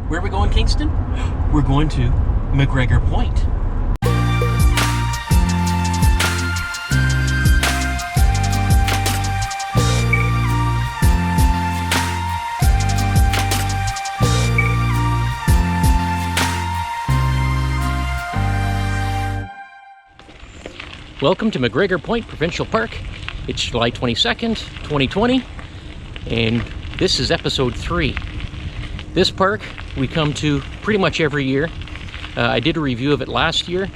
Where are we going, Kingston? We're going to McGregor Point. Welcome to McGregor Point Provincial Park. It's July 22nd, 2020, and this is episode 3. This park we come to pretty much every year. I did a review of it last year,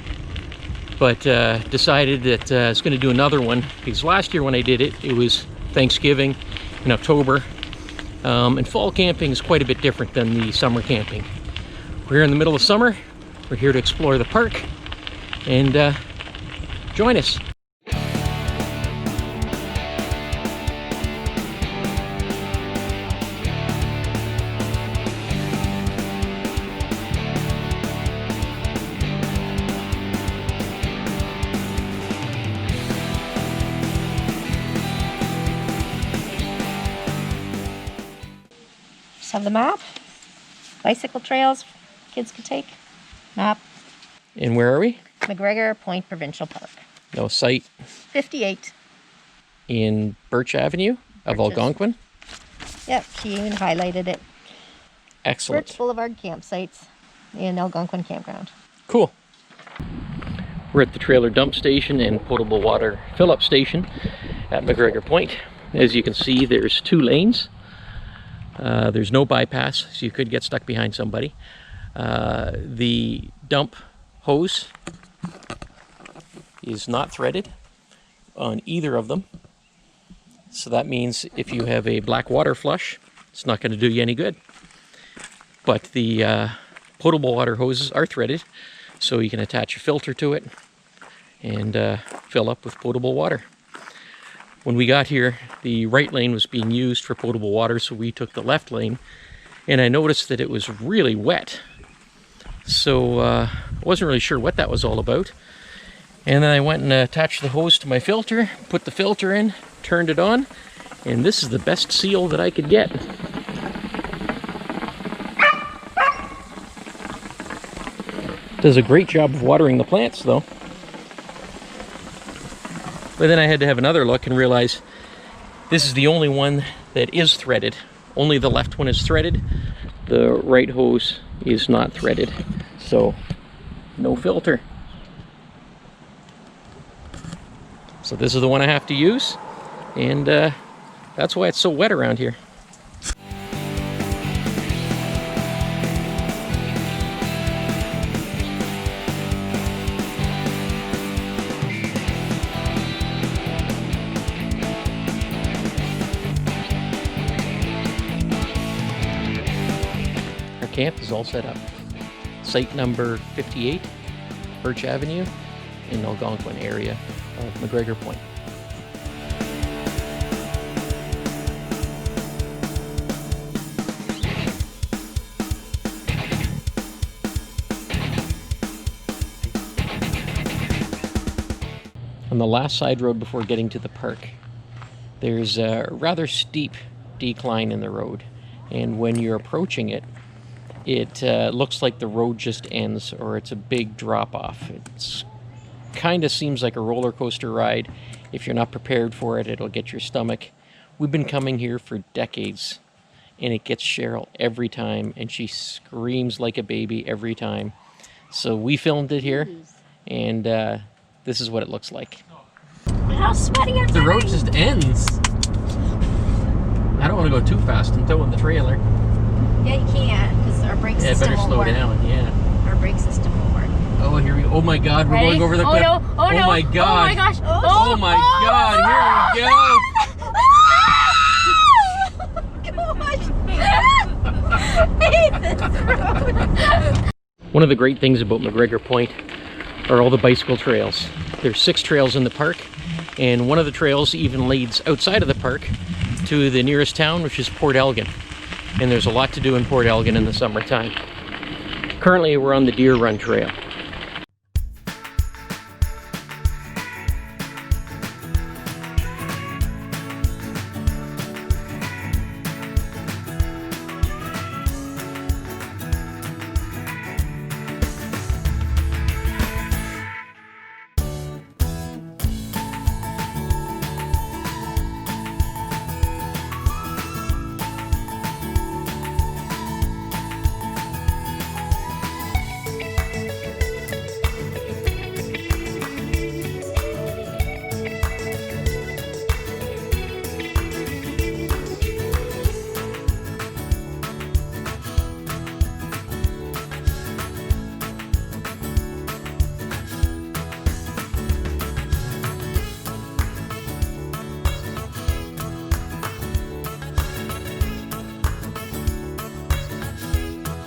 but decided that I was going to do another one because last year when I did it, it was Thanksgiving in October, and fall camping is quite a bit different than the summer camping. We're here in the middle of summer. We're here to explore the park, and join us. Just have the map, bicycle trails kids could take, map. And where are we? McGregor Point Provincial Park. No, site 58. in Birch Avenue of Birches. Algonquin. Yep, she even highlighted it. Excellent. Birch Boulevard campsites in Algonquin Campground. Cool. We're at the trailer dump station and potable water fill-up station at McGregor Point. As you can see, there's 2 lanes. There's no bypass, so you could get stuck behind somebody. The dump hose is not threaded on either of them. So that means if you have a black water flush, it's not going to do you any good. But the potable water hoses are threaded, so you can attach a filter to it and fill up with potable water. When we got here, the right lane was being used for potable water, so we took the left lane, and I noticed that it was really wet. So I wasn't really sure what that was all about. And then I went and attached the hose to my filter, put the filter in, turned it on, and this is the best seal that I could get. Does a great job of watering the plants though. But then I had to have another look and realize this is the only one that is threaded. Only the left one is threaded. The right hose is not threaded. So no filter. So this is the one I have to use, and that's why it's so wet around here. Our camp is all set up. Site number 58, Birch Avenue, in Algonquin area of McGregor Point. On the last side road before getting to the park, there's a rather steep decline in the road, and when you're approaching it, it looks like the road just ends, or it's a big drop off. It's kind of seems like a roller coaster ride. If you're not prepared for it, it'll get your stomach. We've been coming here for decades, and it gets Cheryl every time, and she screams like a baby every time. So we filmed it here, and this is what it looks like. How sweaty are The road just ends. I don't want to go too fast and tow in the trailer. Yeah, you can't, because our brake Yeah, system better won't slow work. down, yeah. Our brake system won't work. Oh, here we go. Oh my God, we're Ready? going over the Oh cliff. no! Oh no! Oh my God! Oh my gosh! Oh my God, here we go! Gosh! One of the great things about McGregor Point are all the bicycle trails. There's 6 trails in the park, and one of the trails even leads outside of the park to the nearest town, which is Port Elgin. And there's a lot to do in Port Elgin in the summertime. Currently, we're on the Deer Run Trail.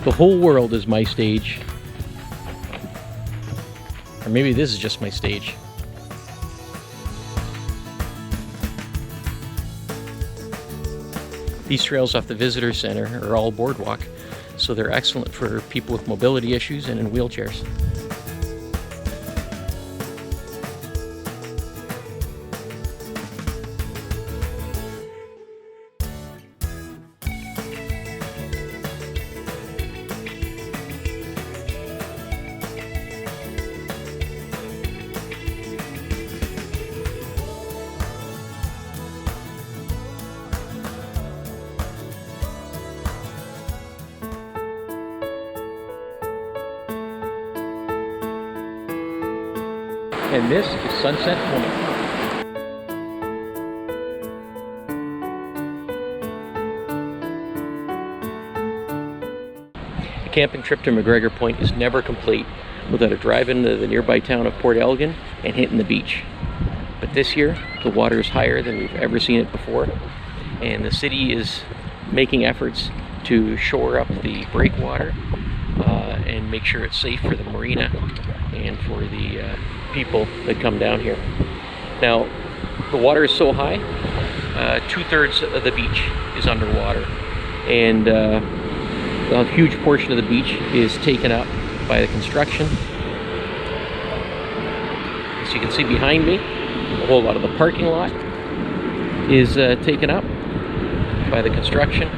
The whole world is my stage. Or maybe this is just my stage. These trails off the visitor center are all boardwalk, so they're excellent for people with mobility issues and in wheelchairs. And this is Sunset Point. A camping trip to McGregor Point is never complete without a drive into the nearby town of Port Elgin and hitting the beach. But this year, the water is higher than we've ever seen it before, and the city is making efforts to shore up the breakwater and make sure it's safe for the marina and for the people that come down here. Now, the water is so high, 2/3 of the beach is underwater, and a huge portion of the beach is taken up by the construction. As you can see behind me, a whole lot of the parking lot is taken up by the construction,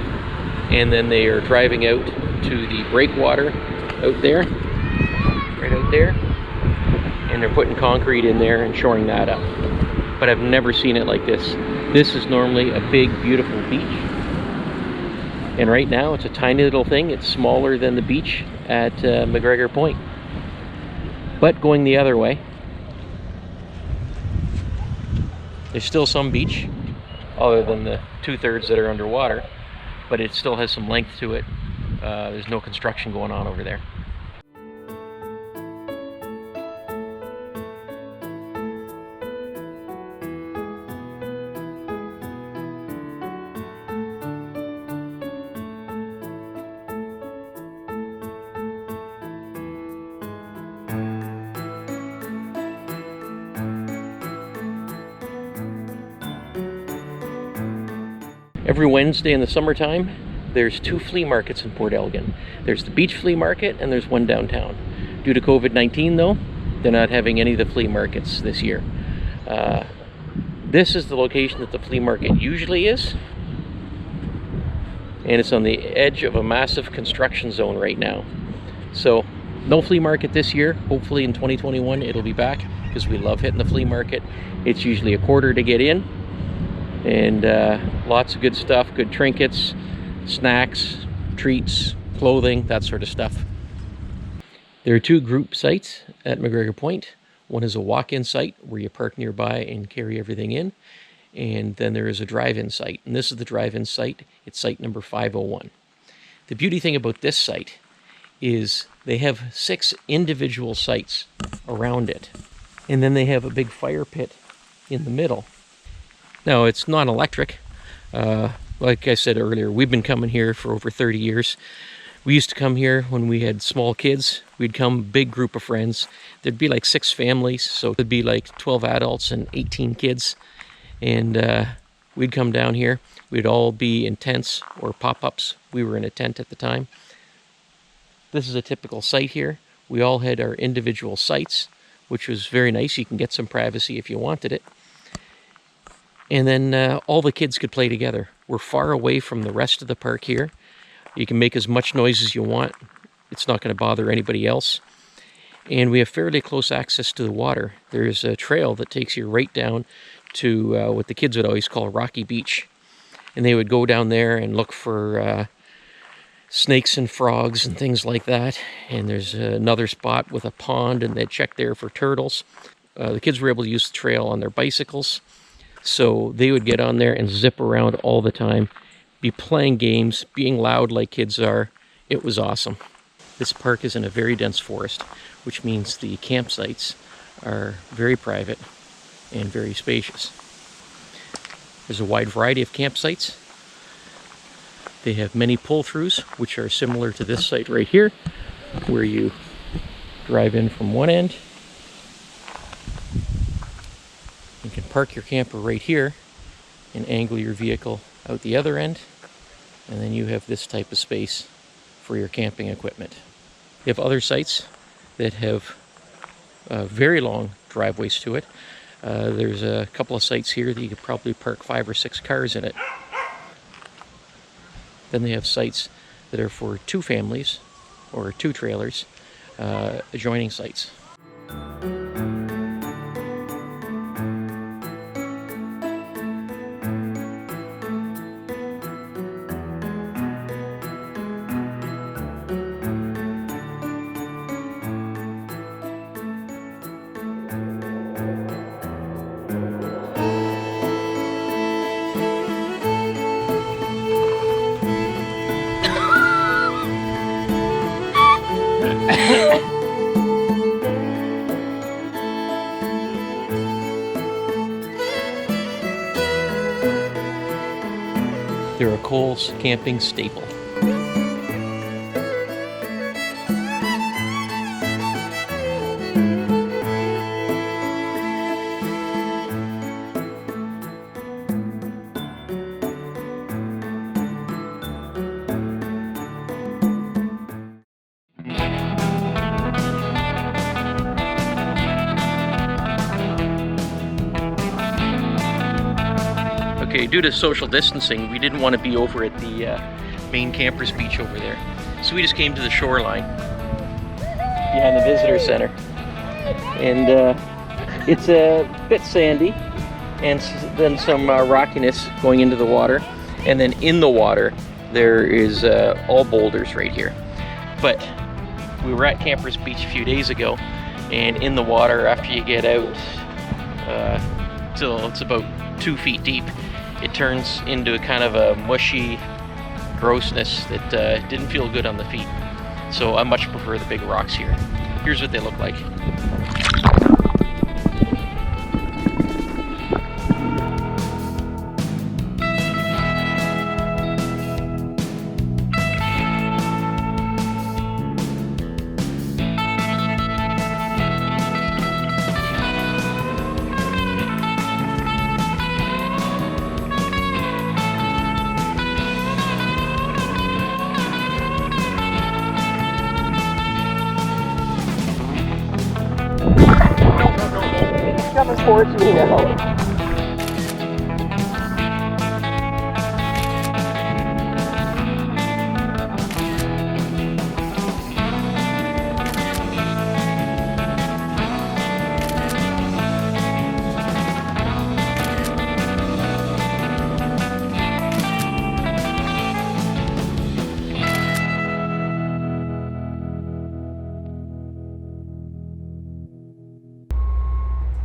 and then they are driving out to the breakwater out there, right out there, and they're putting concrete in there and shoring that up. But I've never seen it like this. This is normally a big, beautiful beach, and right now it's a tiny little thing. It's smaller than the beach at McGregor Point. But going the other way, there's still some beach other than the 2/3 that are underwater, but it still has some length to it. There's no construction going on over there. Every Wednesday in the summertime, there's 2 flea markets in Port Elgin. There's the beach flea market and there's one downtown. Due to COVID-19 though, they're not having any of the flea markets this year. This is the location that the flea market usually is, and it's on the edge of a massive construction zone right now. So no flea market this year. Hopefully in 2021 it'll be back, because we love hitting the flea market. It's usually $1 to get in, and lots of good stuff, good trinkets, snacks, treats, clothing, that sort of stuff. There are 2 group sites at McGregor Point. One is a walk-in site where you park nearby and carry everything in, and then there is a drive-in site, and this is the drive-in site. It's site number 501. The beauty thing about this site is they have 6 individual sites around it, and then they have a big fire pit in the middle. Now, it's not electric. Like I said earlier, we've been coming here for over 30 years. We used to come here when we had small kids. We'd come, big group of friends. There'd be like 6 families, so it'd be like 12 adults and 18 kids. And we'd come down here. We'd all be in tents or pop-ups. We were in a tent at the time. This is a typical site here. We all had our individual sites, which was very nice. You can get some privacy if you wanted it. And then all the kids could play together. We're far away from the rest of the park here. You can make as much noise as you want. It's not going to bother anybody else. And we have fairly close access to the water. There's a trail that takes you right down to what the kids would always call Rocky Beach. And they would go down there and look for snakes and frogs and things like that. And there's another spot with a pond, and they'd check there for turtles. The kids were able to use the trail on their bicycles. So they would get on there and zip around all the time, be playing games, being loud like kids are. It was awesome. This park is in a very dense forest, which means the campsites are very private and very spacious. There's a wide variety of campsites. They have many pull-throughs, which are similar to this site right here, where you drive in from one end. You can park your camper right here and angle your vehicle out the other end, and then you have this type of space for your camping equipment. You have other sites that have very long driveways to it. There's a couple of sites here that you could probably park 5 or 6 cars in it. Then they have sites that are for 2 families or 2 trailers, adjoining sites. They're a Coles camping staple. Okay, due to social distancing, we didn't want to be over at the main campers beach over there. So we just came to the shoreline behind the visitor center. And it's a bit sandy, and then some rockiness going into the water. And then in the water, there is all boulders right here. But we were at Campers Beach a few days ago, and in the water, after you get out till it's about 2 feet deep, it turns into a kind of a mushy grossness that didn't feel good on the feet. So I much prefer the big rocks here. Here's what they look like. Coming towards me now.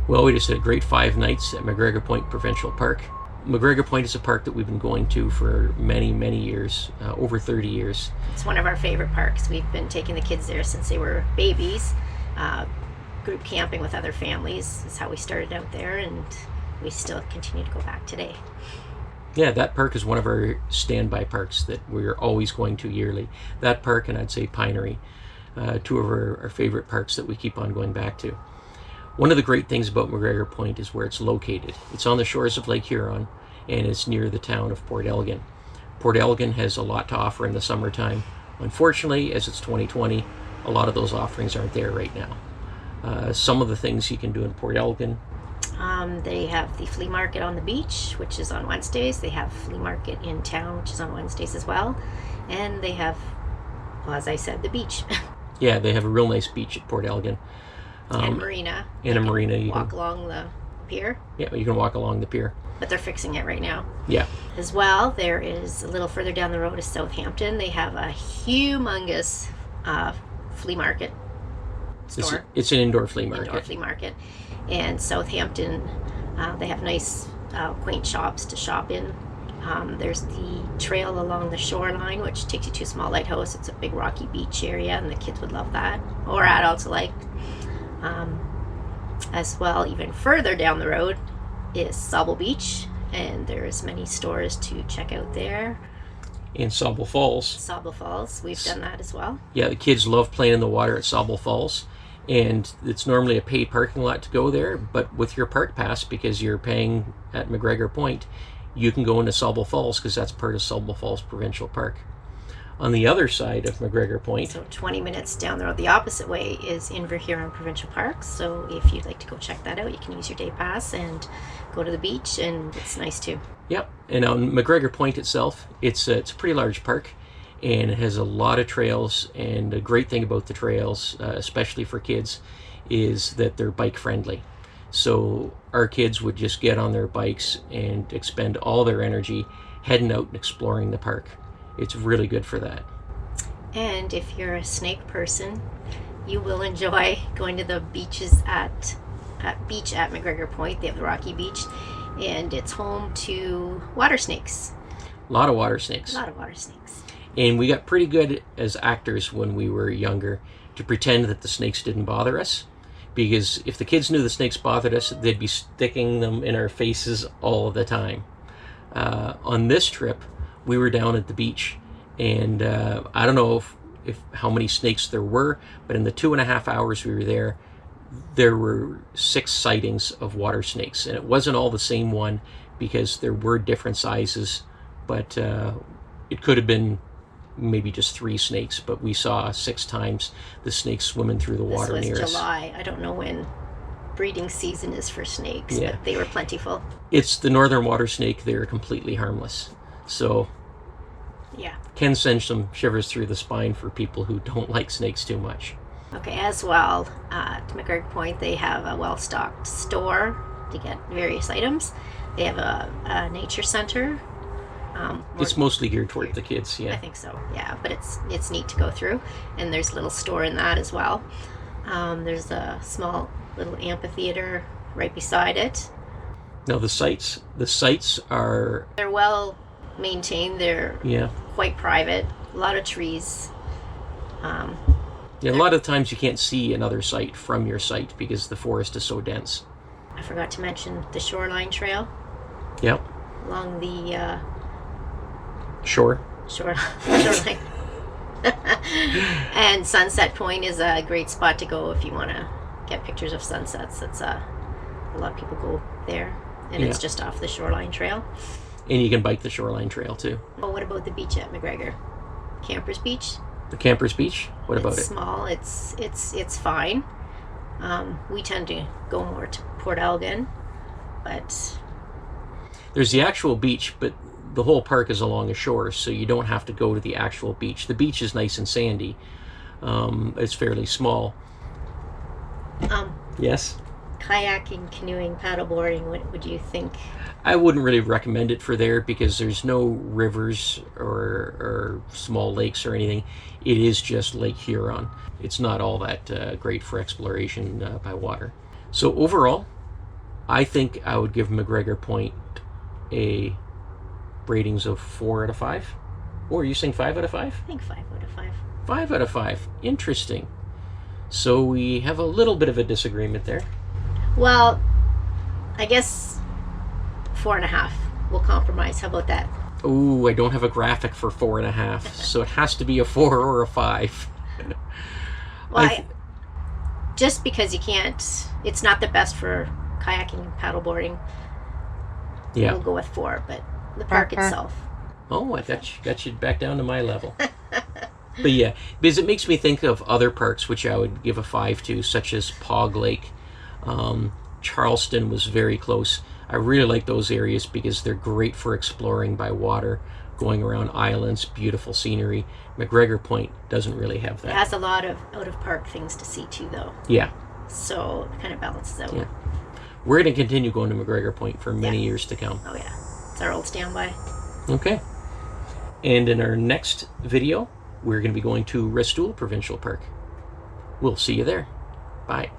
Well, we just had a great 5 nights at McGregor Point Provincial Park. McGregor Point is a park that we've been going to for many, many years, over 30 years. It's one of our favorite parks. We've been taking the kids there since they were babies. Group camping with other families is how we started out there, and we still continue to go back today. Yeah, that park is one of our standby parks that we're always going to yearly. That park, and I'd say Pinery, 2 of our favorite parks that we keep on going back to. One of the great things about McGregor Point is where it's located. It's on the shores of Lake Huron, and it's near the town of Port Elgin. Port Elgin has a lot to offer in the summertime. Unfortunately, as it's 2020, a lot of those offerings aren't there right now. Some of the things you can do in Port Elgin. They have the flea market on the beach, which is on Wednesdays. They have flea market in town, which is on Wednesdays as well. And they have, well, as I said, the beach. Yeah, they have a real nice beach at Port Elgin. And marina. And a marina. You walk along the pier. Yeah, you can walk along the pier. But they're fixing it right now. Yeah. As well, there is a little further down the road is Southampton. They have a humongous flea market store. It's an indoor flea market. Indoor flea market. And Southampton, they have nice quaint shops to shop in. There's the trail along the shoreline, which takes you to a small lighthouse. It's a big rocky beach area, and the kids would love that, or adults alike. As well, even further down the road is Sauble Beach, and there's many stores to check out there. in Sauble Falls. Sauble Falls, we've done that as well. Yeah, the kids love playing in the water at Sauble Falls, and it's normally a paid parking lot to go there, but with your park pass, because you're paying at McGregor Point, you can go into Sauble Falls because that's part of Sauble Falls Provincial Park. On the other side of McGregor Point, So 20 minutes down the road, the opposite way, is Inverhuron Provincial Park. So if you'd like to go check that out, you can use your day pass and go to the beach, and it's nice too. yep, and on McGregor Point itself, it's a pretty large park, and it has a lot of trails, and a great thing about the trails, especially for kids, is that they're bike friendly. So our kids would just get on their bikes and expend all their energy heading out and exploring the park. It's really good for that. And if you're a snake person, you will enjoy going to the beaches at McGregor Point. They have the Rocky Beach, and it's home to water snakes. A lot of water snakes. A lot of water snakes. And we got pretty good as actors when we were younger to pretend that the snakes didn't bother us. Because if the kids knew the snakes bothered us, they'd be sticking them in our faces all the time. On this trip, we were down at the beach, and I don't know if how many snakes there were, but in the 2.5 hours we were there were 6 sightings of water snakes, and it wasn't all the same one because there were different sizes, but it could have been maybe just 3 snakes, but we saw 6 times the snakes swimming through the water This near was us. July. I don't know when breeding season is for snakes, Yeah. but they were plentiful. It's the northern water snake. They're completely harmless. So Yeah. can send some shivers through the spine for people who don't like snakes too much. Okay, as well, at McGregor Point, they have a well-stocked store to get various items. They have a nature center. It's mostly geared toward the kids, I yeah. think so, yeah, but it's neat to go through, and there's a little store in that as well. There's a small little amphitheater right beside it. Now the sites are, They're well maintained. They're yeah. quite private. A lot of trees. Yeah, a lot of times you can't see another site from your site because the forest is so dense. I forgot to mention the Shoreline Trail Yep, along the sure. shoreline. And Sunset Point is a great spot to go if you want to get pictures of sunsets. It's a lot of people go there, and it's Yeah. just off the Shoreline Trail. And you can bike the Shoreline Trail too. Well, what about the beach at McGregor? Campers Beach. The Campers Beach, what about It's it? small. It's fine. We tend to go more to Port Elgin, but There's the actual beach, but the whole park is along a shore, so you don't have to go to the actual beach. The beach is nice and sandy. It's fairly small. Yes? kayaking, canoeing, paddleboarding, what would you think? I wouldn't really recommend it for there because there's no rivers or small lakes or anything. It is just Lake Huron. It's not all that great for exploration by water. So overall, I think I would give McGregor Point a ratings of 4 out of 5. Or are you saying 5 out of 5? I think 5 out of 5. 5 out of 5. Interesting. So we have a little bit of a disagreement there. Well, I guess 4.5. We'll compromise. How about that? Ooh, I don't have a graphic for 4.5, so it has to be a 4 or a 5. Well, just because you can't, it's not the best for kayaking and paddleboarding. Yeah. We'll go with 4, but the park itself. Oh, I got you back down to my level. But yeah, because it makes me think of other parks which I would give a 5 to, such as Pog Lake. Charleston was very close. I really like those areas because they're great for exploring by water, going around islands, beautiful scenery. McGregor Point doesn't really have It that. has a lot of out-of-park things to see too, though. Yeah. So it kind of balances out. Yeah. We're going to continue going to McGregor Point for many Yeah. years to come. Oh yeah, it's our old standby. Okay. And in our next video, we're going to be going to Restoule Provincial Park. We'll see you there. Bye.